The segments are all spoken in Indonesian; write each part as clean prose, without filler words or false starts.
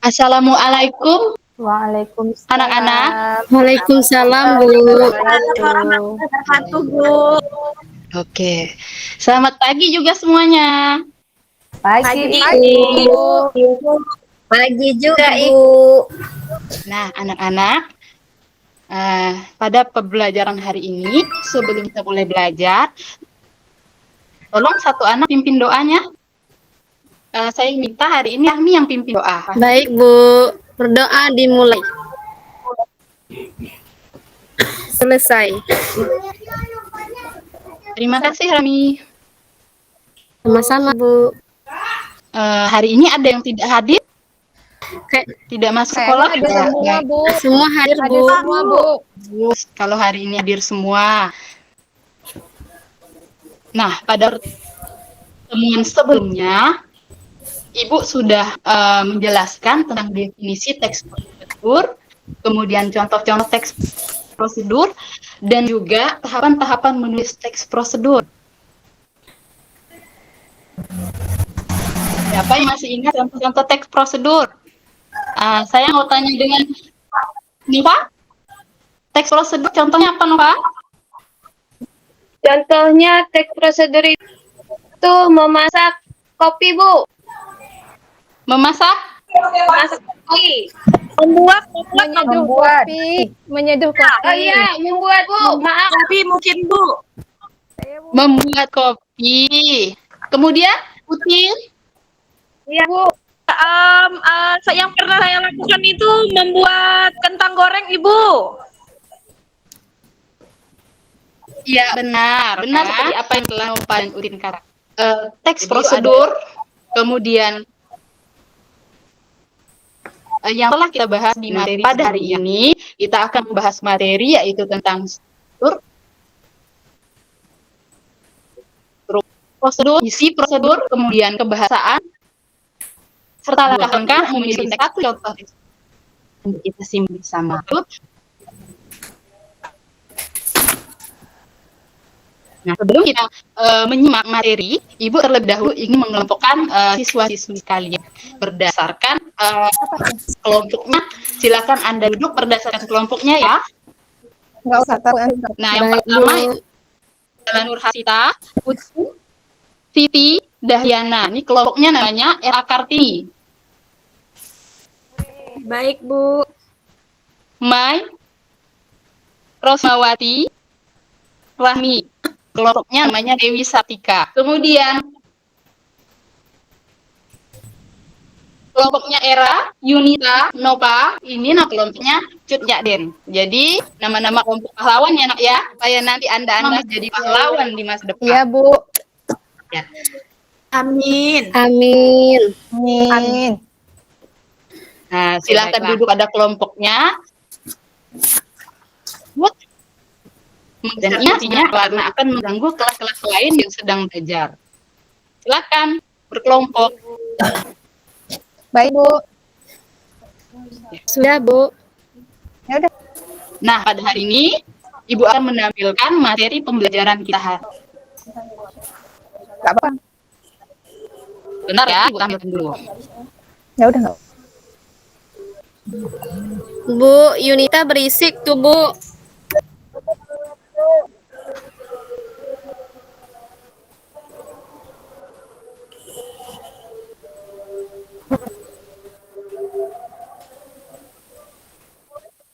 Assalamualaikum anak-anak. Waalaikumsalam Waalaikumsalam, Bu. wabarakatuh. Wabarakatuh, Bu. Oke, selamat pagi juga semuanya. Pagi, Pagi, Ibu. Pagi juga, Ibu. Nah, anak-anak, pada pembelajaran hari ini, sebelum kita mulai belajar, tolong satu anak pimpin doanya. Saya minta hari ini Ahmi yang pimpin doa. Baik, Bu. Berdoa dimulai. Selesai. Terima kasih, Rami. Sama-sama, Bu. Hari ini ada yang tidak hadir? Tidak masuk sekolah? Ada semua, Bu. Semua hadir, Ada Bu. semua, Bu. Kalau hari ini hadir semua. Nah, pada pertemuan sebelumnya, Ibu sudah menjelaskan tentang definisi teks prosedur, kemudian contoh-contoh teks prosedur, dan juga tahapan-tahapan menulis teks prosedur. Siapa yang masih ingat contoh-contoh teks prosedur? Saya mau tanya dengan Nova. Teks prosedur contohnya apa, Nova? Contohnya teks prosedur itu memasak kopi, Bu. Memasak? Memasak kopi. Menyeduh kopi. Menyeduh kopi. Oh iya, membuat, Bu. Maaf. Kopi mungkin, Bu. Membuat kopi. Kemudian, Util? Iya, Bu. Yang pernah saya lakukan itu membuat kentang goreng, Ibu. Iya, benar. Benar seperti apa yang telah Nova dan Utin katakan. Teks prosedur, kemudian yang telah kita bahas di materi pada hari ini, kita akan membahas materi yaitu tentang prosedur, isi prosedur, kemudian kebahasaan, serta langkah-langkah memilih satu contoh untuk kita simak bersama. Nah, sebelum kita menyimak materi, Ibu terlebih dahulu ingin mengelompokkan siswa-siswi sekalian berdasarkan kelompoknya. Silakan Anda duduk berdasarkan kelompoknya ya. Nggak usah tahu. Nah, yang Baik, pertama Bu. itu adalah Nur Hasita, Putri, Siti, Dahyana. Ini kelompoknya namanya Era Kartini. Baik, Bu. Mai, Rosmawati, Rahmi. Kelompoknya namanya Dewi Satika. Kemudian kelompoknya Era, Yunita, Nova. Ini nama kelompoknya Cut Jakden. Jadi nama-nama kelompok pahlawan ya, Nak ya. Supaya nanti Anda jadi pahlawan di masa depan. Iya, Bu. Ya. Amin. Amin. Amin. Nah, silakan Baiklah. duduk ada kelompoknya. Dan ini artinya karena akan mengganggu kelas-kelas lain yang sedang belajar. Silakan berkelompok. Baik, Bu. Sudah, Bu. Ya udah. Nah, pada hari ini Ibu akan menampilkan materi pembelajaran kita. Nggak apa-apa. Benar ya? Ibu tampilkan dulu. Ya udah nggak. Bu, Yunita berisik tuh, Bu.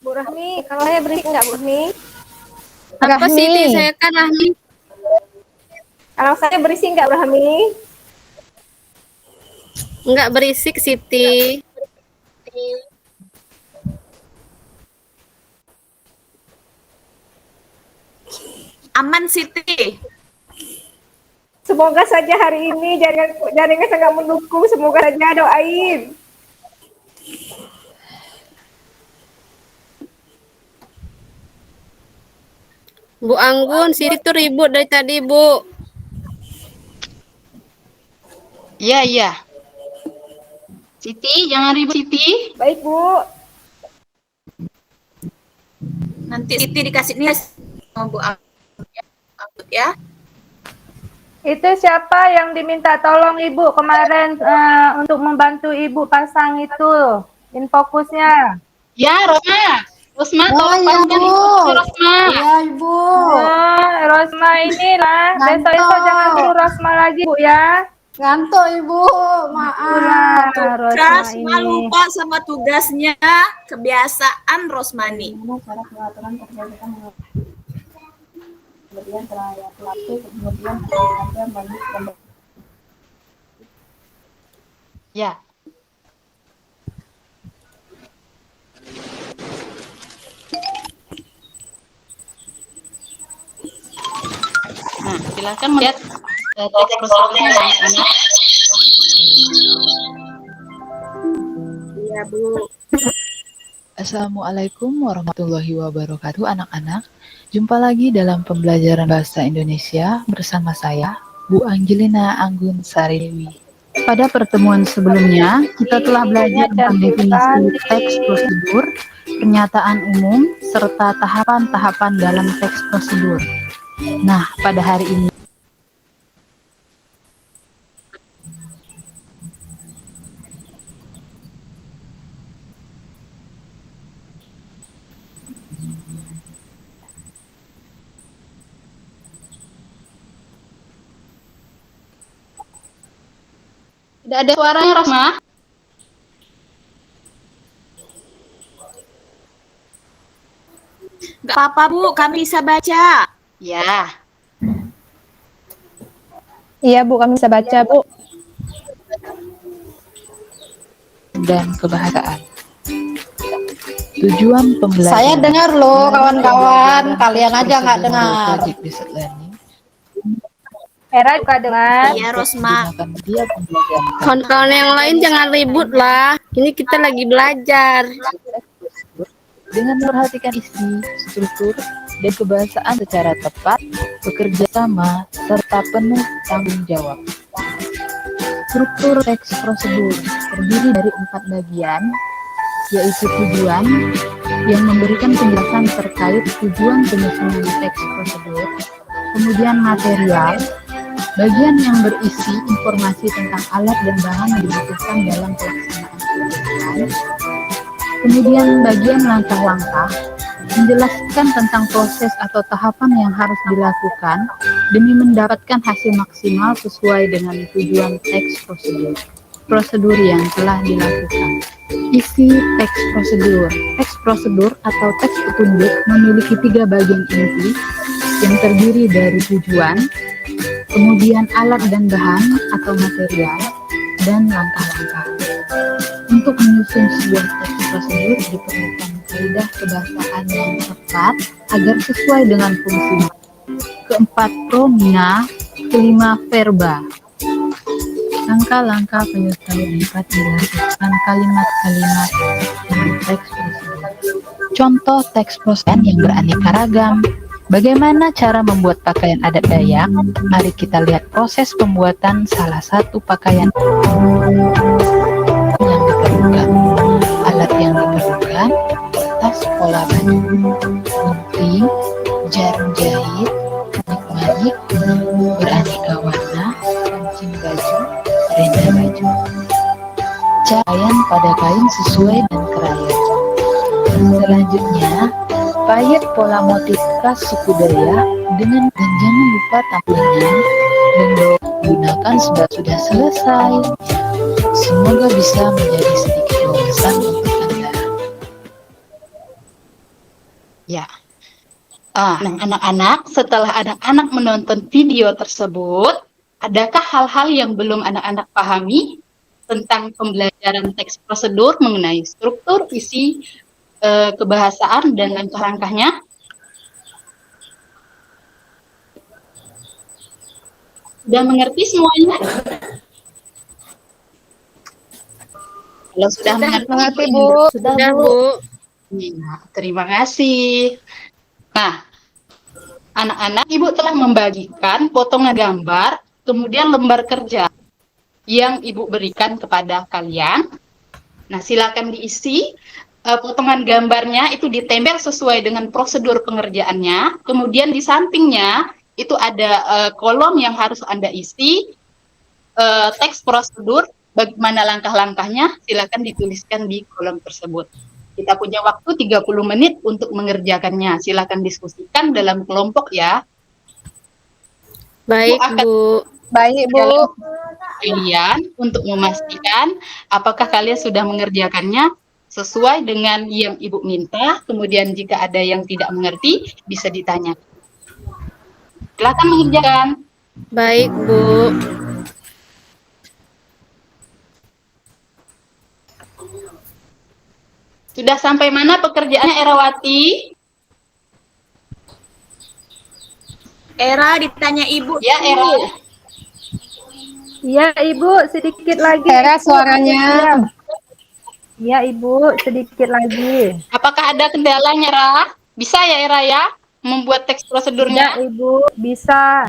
Bu Rahmi, kalau saya berisik nggak, Bu Rahmi? Apa Rahmi. Siti? Saya kan Rahmi. Kalau saya berisik nggak, Bu Rahmi? Enggak berisik, Siti. Aman, Siti. Semoga saja hari ini jaringan sangat mendukung. Semoga saja doain. Bu Anggun, Siti tuh ribut dari tadi, Bu. Iya, iya. Siti, jangan ribut Siti. Baik, Bu. Nanti Siti dikasih nih sama Bu Anggut ya. Itu siapa yang diminta tolong Ibu kemarin untuk membantu Ibu pasang itu? In fokusnya. Ya, Rosma, Oh tolong iya panjang Bu. instruksi Rosma. Iya Ibu. Oh, Rosma inilah. Besok-besok jangan suruh Rosma lagi, Bu ya. Ngantuk Ibu. Maaf. Itulah Rosma Rosma ini. lupa sama tugasnya. Kebiasaan Rosmani. Bagaimana cara pengaturan pergerakan kemudian terhadap pelaku, kemudian Anda banyak Ya. Nah, silakan melihat teks prosedurnya ya, anak. Iya, Bu. Assalamualaikum warahmatullahi wabarakatuh anak-anak. Jumpa lagi dalam pembelajaran bahasa Indonesia bersama saya, Bu Angelina Anggun Saridewi. Pada pertemuan sebelumnya, kita telah belajar tentang definisi teks prosedur, pernyataan umum, serta tahapan-tahapan dalam teks prosedur. Nah, pada hari ini Tidak ada suaranya, Rosma. Gak apa-apa, Bu. Kami bisa baca. Ya. Iya, Bu, kami bisa baca, Bu. dan kebahasaan. Tujuan pembelajaran. Saya dengar loh kawan-kawan, Pembelajaran kalian teks aja nggak prosedur dengar. Project Based Learning Hera juga dengar. Iya, Rosma. menggunakan media pembelajaran Kawan-kawan yang lain jangan ribut lah. Ini kita lagi belajar. dengan memperhatikan isi, struktur, dan kebahasaan secara tepat, bekerja sama, serta penuh tanggung jawab. Struktur teks prosedur terdiri dari 4 bagian, yaitu tujuan, yang memberikan penjelasan terkait tujuan penyusunan teks prosedur, kemudian material, bagian yang berisi informasi tentang alat dan bahan yang dibutuhkan dalam pelaksanaan tujuan, kemudian bagian langkah-langkah, menjelaskan tentang proses atau tahapan yang harus dilakukan demi mendapatkan hasil maksimal sesuai dengan tujuan teks prosedur yang telah dilakukan. Isi teks prosedur. Teks prosedur atau teks petunjuk memiliki 3 bagian inti yang terdiri dari tujuan, kemudian alat dan bahan atau material, dan langkah-langkah. Untuk menyusun sebuah teks prosedur diperlukan kaidah kebahasaan yang tepat agar sesuai dengan fungsinya. Keempat, promina. Kelima, verba. Langkah-langkah penyusunan dapat dilakukan kalimat-kalimat dalam teks prosedur. Contoh teks prosedur yang beraneka ragam. Bagaimana cara membuat pakaian adat Dayak? Mari kita lihat proses pembuatan salah satu pakaian yang diperlukan. Alat yang diperlukan, kertas pola baju, gunting, jarum jahit, manik-manik, beraneka warna, kancing baju, renda baju, cahaya pada kain sesuai dan krayon. Selanjutnya, payet pola motif khas suku Dayak dengan dan jangan lupa tampilan dan gunakan sudah selesai. Semoga bisa menjadi sedikit wawasan untuk Anda. Ya. Nah, anak-anak, setelah anak-anak menonton video tersebut, adakah hal-hal yang belum anak-anak pahami tentang pembelajaran teks prosedur mengenai struktur, isi, kebahasaan, dan langkah-langkahnya? Sudah mengerti semuanya? Kalau sudah mengerti, Bu. Sudah, Bu. Ya, terima kasih. Nah, anak-anak, Ibu telah membagikan potongan gambar, kemudian lembar kerja yang Ibu berikan kepada kalian. Nah, silakan diisi potongan gambarnya, itu ditempel sesuai dengan prosedur pengerjaannya. Kemudian di sampingnya itu ada kolom yang harus Anda isi, teks prosedur Bagaimana langkah-langkahnya? Silakan dituliskan di kolom tersebut. Kita punya waktu 30 menit untuk mengerjakannya. Silakan diskusikan dalam kelompok ya. Baik, akan Bu. Baik, Bu. dalam kalian untuk memastikan apakah kalian sudah mengerjakannya sesuai dengan yang Ibu minta. Kemudian jika ada yang tidak mengerti, bisa ditanya. Silakan mengerjakan. Baik, Bu. Sudah sampai mana pekerjaannya, Erawati? Era ditanya ibu. Ya, Era. Iya, Ibu, sedikit lagi. Era suaranya. Iya, Ibu, sedikit lagi. Apakah ada kendalanya, Ra? Bisa ya, Era ya? Membuat teks Iya, prosedurnya? Ibu, bisa.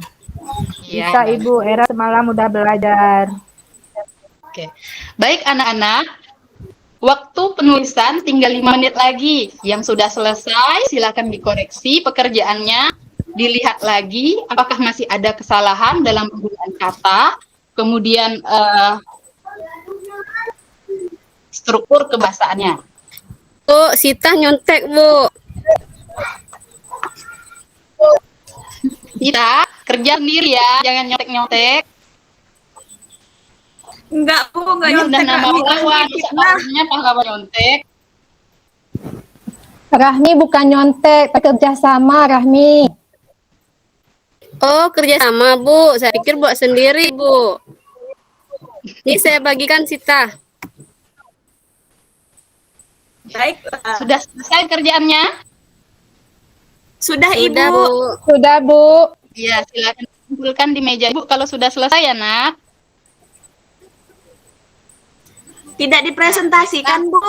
Iya. Bisa, Ibu. Era semalam udah belajar. Oke. Baik, anak-anak. Waktu penulisan tinggal 5 menit lagi. Yang sudah selesai, silakan dikoreksi pekerjaannya. Dilihat lagi apakah masih ada kesalahan dalam penggunaan kata. Kemudian struktur kebahasaannya. Bu, Sita nyontek, Bu. Kita kerja sendiri ya, jangan nyontek-nyontek. Enggak, Bu, enggak Ini udah nyontek. nama Kak. pahlawan, Nah, seharusnya pahlawan nyontek. Rahmi bukan nyontek, kerja sama Rahmi. Oh, kerja sama, Bu. Saya pikir buat sendiri, Bu. Ini saya bagikan Sita. baik. Sudah selesai kerjaannya? Sudah, Sudah, Ibu. Bu. Sudah, Bu. Iya, silakan kumpulkan di meja Ibu kalau sudah selesai ya, Nak. Tidak dipresentasikan, Bu.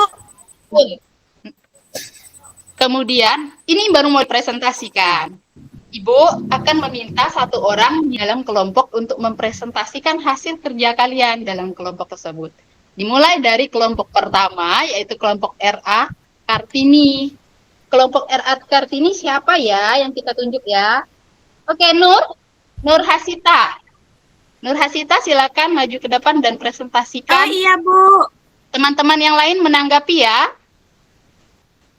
Kemudian, ini baru mau dipresentasikan. Ibu akan meminta satu orang di dalam kelompok untuk mempresentasikan hasil kerja kalian dalam kelompok tersebut. Dimulai dari kelompok pertama, yaitu kelompok RA Kartini. Kelompok RA Kartini siapa ya yang kita tunjuk ya? Oke, Nur Hasita. Nur Hasita silakan maju ke depan dan Ah, presentasikan. iya, Bu. Teman-teman yang lain menanggapi ya.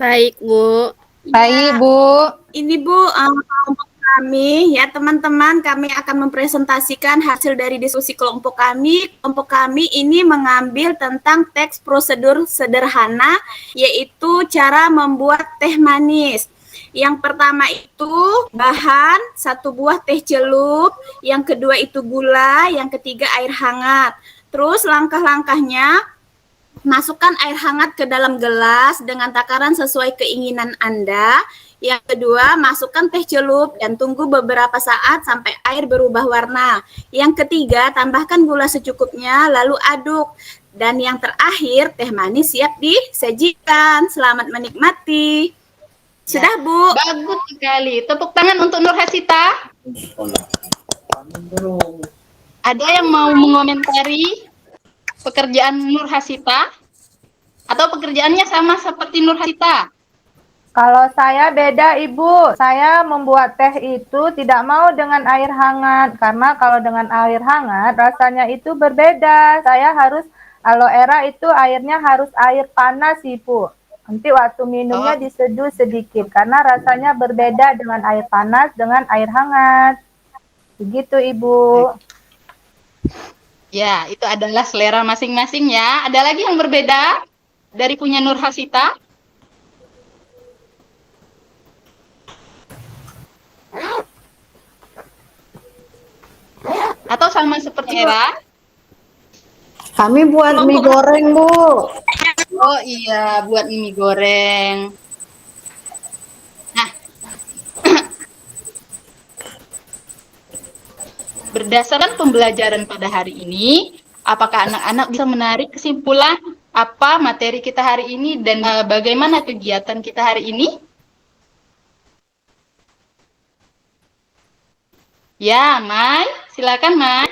Baik, Bu. Baik, Bu. Ini, Bu, kelompok kami, ya teman-teman, kami akan mempresentasikan hasil dari diskusi kelompok kami. Kelompok kami ini mengambil tentang teks prosedur sederhana, yaitu cara membuat teh manis. Yang pertama itu bahan, 1 buah teh celup, yang kedua itu gula, yang ketiga air hangat. Terus langkah-langkahnya, masukkan air hangat ke dalam gelas dengan takaran sesuai keinginan Anda. Yang kedua, masukkan teh celup dan tunggu beberapa saat sampai air berubah warna. Yang ketiga, tambahkan gula secukupnya, lalu aduk. Dan yang terakhir, teh manis siap disajikan. Selamat menikmati. Sudah, Bu. Bagus sekali. Tepuk tangan untuk Nur Hasita. Ada yang mau mengomentari pekerjaan Nur Hasita? Atau pekerjaannya sama seperti Nur Hasita? Kalau saya beda, Ibu. Saya membuat teh itu tidak mau dengan air hangat. Karena kalau dengan air hangat, rasanya itu berbeda. Saya harus, aloe vera itu airnya harus air panas, Ibu. Nanti waktu minumnya diseduh sedikit. Karena rasanya berbeda dengan air panas, dengan air hangat. Begitu, Ibu. Ya, itu adalah selera masing-masing ya. Ada lagi yang berbeda dari punya Nur Hasita? Atau sama seperti Era? Kami buat mie goreng, Bu. Oh iya, buat mie goreng. Nah, berdasarkan pembelajaran pada hari ini, apakah anak-anak bisa menarik kesimpulan apa materi kita hari ini dan bagaimana kegiatan kita hari ini? Ya, Mai, silakan Mai.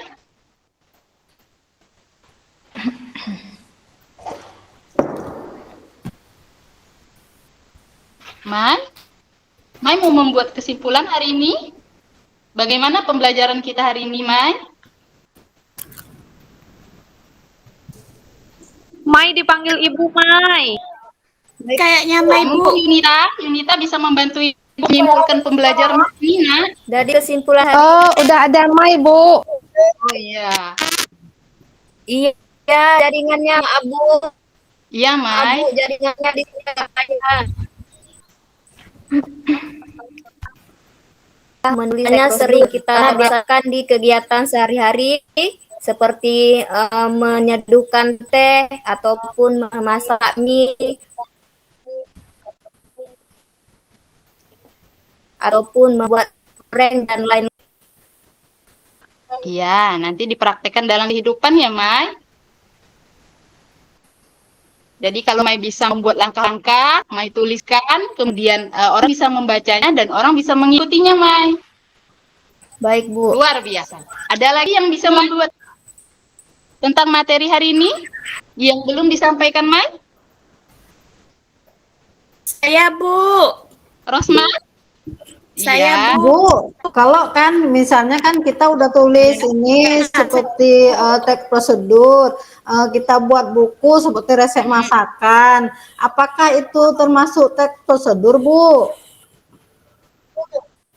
Mai mau membuat kesimpulan hari ini? Bagaimana pembelajaran kita hari ini, Mai? Mai dipanggil Ibu Mai. Kayaknya Mai, Bu. Mungkin Yunita bisa membantu Ibu menyimpulkan pembelajaran ini, Nak. Dari kesimpulan hari Oh, udah ada Mai, Bu. Oh iya. iya jaringannya Abu Iya, Mai. jaringannya di sini katanya. Menulisnya sering kita biasakan di kegiatan sehari-hari seperti menyeduhkan teh ataupun memasak mie ataupun membuat goreng dan lain. Iya, nanti dipraktekkan dalam kehidupan ya, Mai. Jadi kalau Mai bisa membuat langkah-langkah, Mai tuliskan, kemudian orang bisa membacanya dan orang bisa mengikutinya, Mai. Baik, Bu. Luar biasa. Ada lagi yang bisa membuat tentang materi hari ini yang belum disampaikan, Mai? Saya, Bu. Rosma? Saya, Iya. Bu, kalau kan misalnya kan kita udah tulis ini seperti teks prosedur, kita buat buku seperti resep masakan. Apakah itu termasuk teks prosedur, Bu?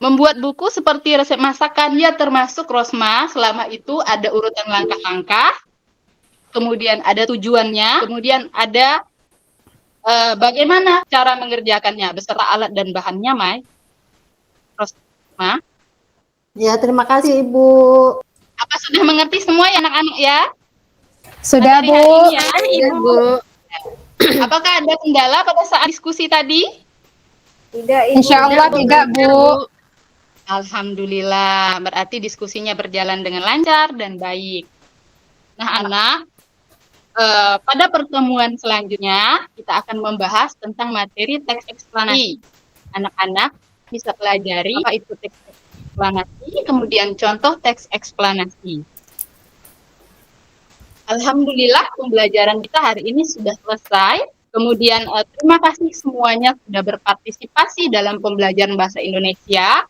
Membuat buku seperti resep masakan, ya termasuk, Rosma, selama itu ada urutan langkah-langkah, kemudian ada tujuannya, kemudian ada bagaimana cara mengerjakannya beserta alat dan bahannya, Mai. Rosma, Ya, terima kasih, Ibu. apa sudah mengerti semua ya anak-anak ya? Sudah, Materi Bu. hari ini ya, Iya, Bu. Apakah ada kendala pada saat diskusi tadi? Tidak, Ibu. Insya Allah tidak, Bu. Alhamdulillah, berarti diskusinya berjalan dengan lancar dan baik. Nah, anak, pada pertemuan selanjutnya kita akan membahas tentang materi teks eksplanasi. Anak-anak bisa pelajari apa itu teks eksplanasi, kemudian contoh teks eksplanasi. Alhamdulillah, pembelajaran kita hari ini sudah selesai. Kemudian terima kasih semuanya sudah berpartisipasi dalam pembelajaran bahasa Indonesia.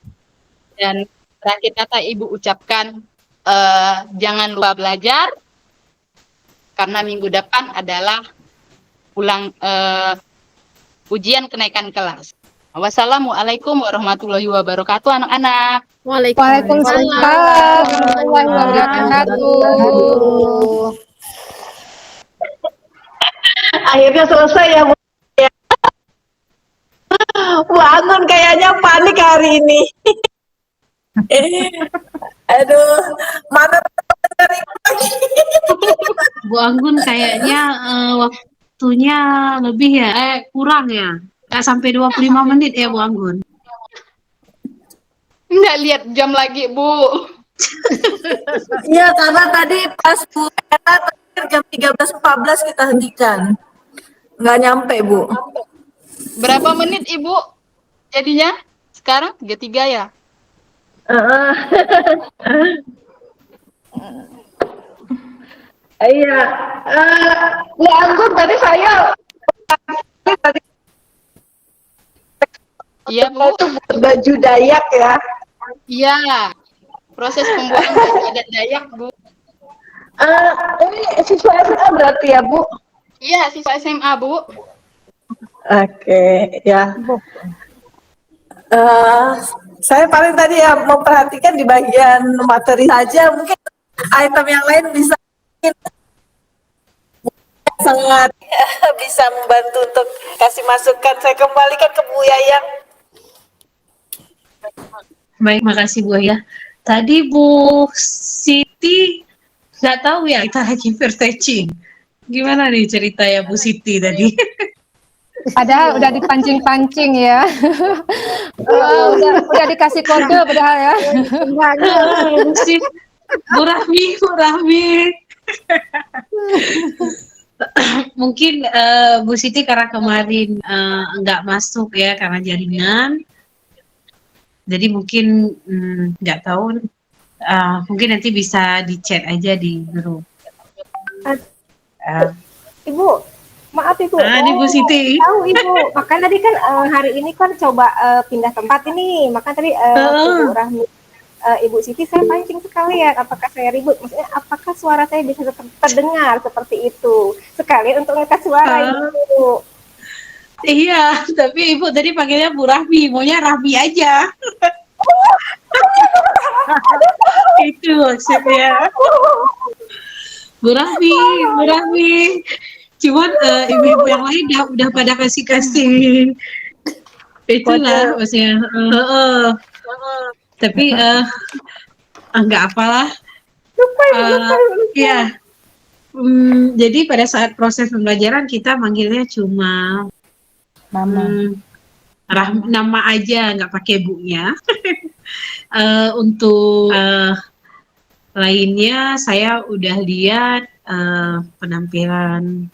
Dan terakhir kata Ibu ucapkan, jangan lupa belajar, karena minggu depan adalah ujian kenaikan kelas. Wassalamualaikum warahmatullahi wabarakatuh, anak-anak. Waalaikumsalam warahmatullahi wabarakatuh. Akhirnya selesai ya, Bu. Bu Anggun kayaknya panik hari ini. Aduh, mana Bu Anggun kayaknya waktunya lebih ya, kurang ya. Nggak sampai 25 menit ya Bu Anggun. Nggak lihat jam lagi, Bu. Iya, karena tadi pas Bu Era terakhir jam 13.14 kita hentikan. Nggak nyampe, Bu. Berapa menit, Ibu? Jadinya sekarang 33 ya? Iya. Bu Anggun tadi saya Iya, Bu. itu baju Dayak ya. Iya. Proses pembuatan baju adat Dayak, Bu. Ini siswa SMA berarti ya, Bu? Iya, siswa SMA, Bu. Oke, ya. Saya paling tadi ya memperhatikan di bagian materi saja, mungkin item yang lain bisa sangat bisa membantu untuk kasih masukan. Saya kembalikan ke Bu Yayang. Baik, makasih Bu ya. Tadi Bu Siti nggak tahu ya kita lagi verteching. Gimana nih cerita ya Bu Siti tadi? Padahal udah dipancing-pancing ya. Udah dikasih kode padahal ya. Bu Rahmi. Mungkin Bu Siti karena kemarin nggak masuk ya karena jaringan. Jadi mungkin nggak tahu. Mungkin nanti bisa di chat aja di grup. Ibu, maaf Ibu. Ini Bu Siti. Tahu Ibu, makan tadi kan hari ini kan coba pindah tempat ini, makan tadi Ibu Rahmi Ibu Siti, saya pancing sekalian. Apakah saya ribut? Maksudnya, apakah suara saya bisa tetap terdengar seperti itu? Sekalian untuk ngetes suara, Ibu. Iya, tapi Ibu tadi panggilnya Bu Rahmi, maunya Rahmi aja. Itu maksudnya. Bu Rahmi. Cuman ibu-ibu yang lain udah pada kasih. Itulah maksudnya. Tapi enggak apalah. Ya. Jadi pada saat proses pembelajaran kita manggilnya cuma nama aja, nggak pakai bunya. Untuk lainnya saya udah lihat penampilan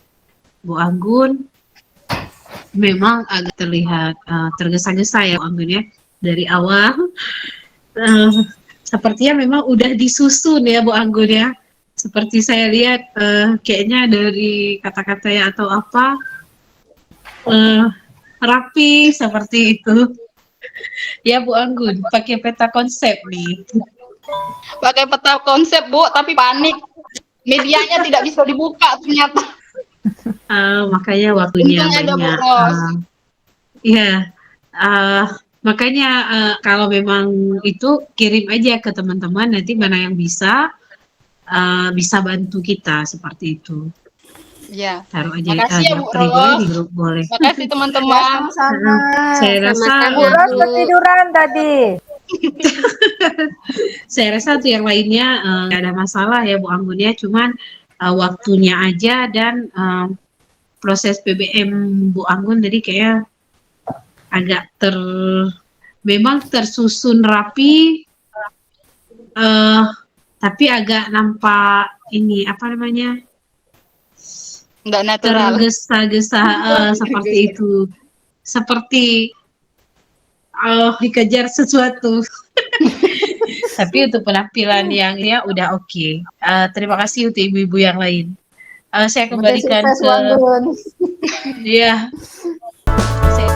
Bu Anggun, memang agak terlihat tergesa-gesa ya Bu Anggun ya dari awal. Sepertinya memang udah disusun ya Bu Anggun ya. Seperti saya lihat kayaknya dari kata-katanya atau apa rapi seperti itu. Ya Bu Anggun, pakai peta konsep nih. Pakai peta konsep Bu, tapi panik. Medianya tidak bisa dibuka ternyata. Makanya waktunya Untungnya banyak. ada boros. Iya, makanya kalau memang itu kirim aja ke teman-teman, nanti mana yang bisa bantu kita seperti itu. Ya. Taruh aja Makasih ya Bu boleh Ros. di grup boleh. Makasih teman-teman. Sama-sama. Saya rasa Bu Ros ketiduran tadi. saya rasa tuh yang lainnya nggak ada masalah ya Bu Anggun ya, cuman waktunya aja dan proses PBM Bu Anggun tadi kayak agak memang tersusun rapi, tapi agak nampak ini apa namanya, Nggak natural. tergesa-gesa seperti itu, seperti dikejar sesuatu. Tapi untuk penampilan yang ya udah oke. Terima kasih untuk ibu-ibu yang lain. Saya kembalikan Sukses, ke Anggun. dia. Saya